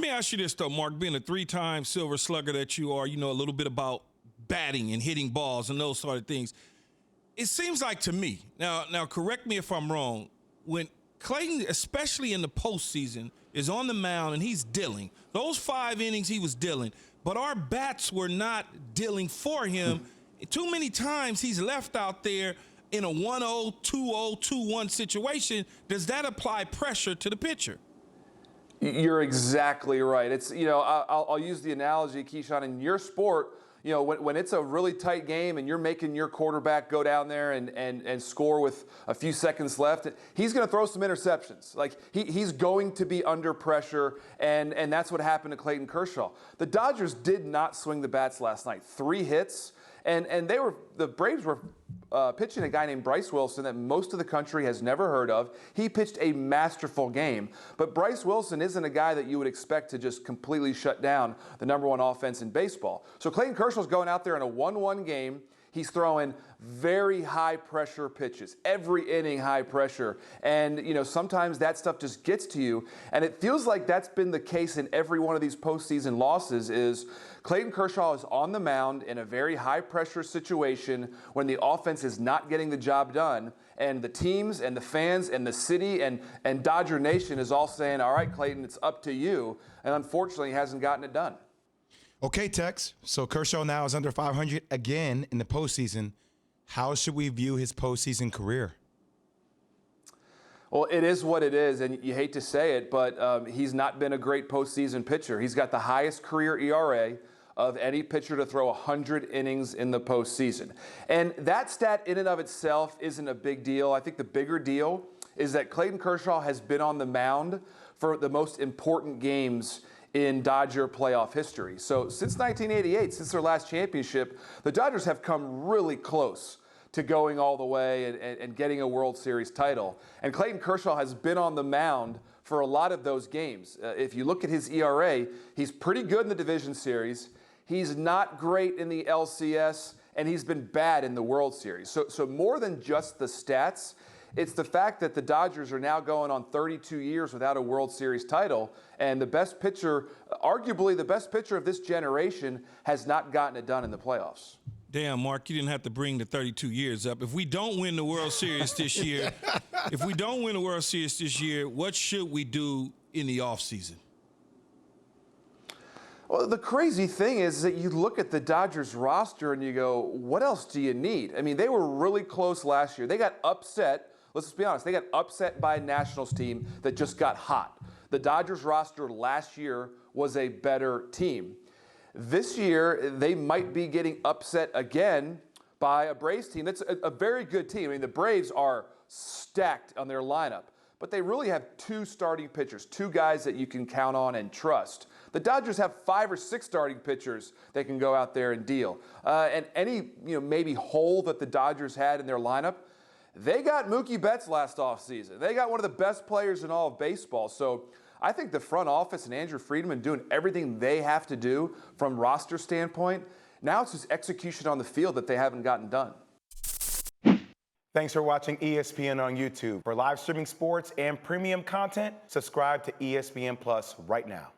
Let me ask you this, though, Mark, being a three-time Silver Slugger that you are, you know a little bit about batting and hitting balls and those sort of things. It seems like to me, now correct me if I'm wrong, when Clayton, especially in the postseason, is on the mound and he's dealing, those 5 innings he was dealing, but our bats were not dealing for him. Too many times he's left out there in a 1-0, 2-0, 2-1 situation. Does that apply pressure to the pitcher? You're exactly right. It's, you know, I'll use the analogy, Keyshawn, in your sport, you know, when it's a really tight game and you're making your quarterback go down there and score with a few seconds left, he's going to throw some interceptions. Like, he's going to be under pressure, and that's what happened to Clayton Kershaw. The Dodgers did not swing the bats last night. 3 hits, and the Braves were pitching a guy named Bryce Wilson that most of the country has never heard of. He pitched a masterful game, but Bryce Wilson isn't a guy that you would expect to just completely shut down the #1 offense in baseball. So Clayton Kershaw's going out there in a 1-1 game. He's throwing very high-pressure pitches, every inning high pressure. And, you know, sometimes that stuff just gets to you. And it feels like that's been the case in every one of these postseason losses is Clayton Kershaw is on the mound in a very high-pressure situation when the offense is not getting the job done. And the teams and the fans and the city and Dodger Nation is all saying, all right, Clayton, it's up to you. And unfortunately, he hasn't gotten it done. Okay, Tex. So Kershaw now is under 500 again in the postseason. How should we view his postseason career? Well, it is what it is, and you hate to say it, but he's not been a great postseason pitcher. He's got the highest career ERA of any pitcher to throw 100 innings in the postseason. And that stat in and of itself isn't a big deal. I think the bigger deal is that Clayton Kershaw has been on the mound for the most important games in Dodger playoff history. So since 1988, since their last championship, the Dodgers have come really close to going all the way and getting a World Series title. And Clayton Kershaw has been on the mound for a lot of those games. If you look at his ERA, he's pretty good in the division series. He's not great in the LCS, and he's been bad in the World Series. So more than just the stats, it's the fact that the Dodgers are now going on 32 years without a World Series title, and the best pitcher, arguably the best pitcher of this generation, has not gotten it done in the playoffs. Damn, Mark, you didn't have to bring the 32 years up. If we don't win the World Series this year, what should we do in the offseason? Well, the crazy thing is that you look at the Dodgers roster and you go, what else do you need? I mean, they were really close last year. They got upset. Let's just be honest. They got upset by a Nationals team that just got hot. The Dodgers roster last year was a better team. This year, they might be getting upset again by a Braves team that's a very good team. I mean, the Braves are stacked on their lineup, but they really have 2 starting pitchers, 2 guys that you can count on and trust. The Dodgers have 5 or 6 starting pitchers they can go out there and deal. And any, maybe hole that the Dodgers had in their lineup, they got Mookie Betts last offseason. They got one of the best players in all of baseball. So I think the front office and Andrew Friedman doing everything they have to do from roster standpoint. Now it's just execution on the field that they haven't gotten done. Thanks for watching ESPN on YouTube. For live streaming sports and premium content, subscribe to ESPN Plus right now.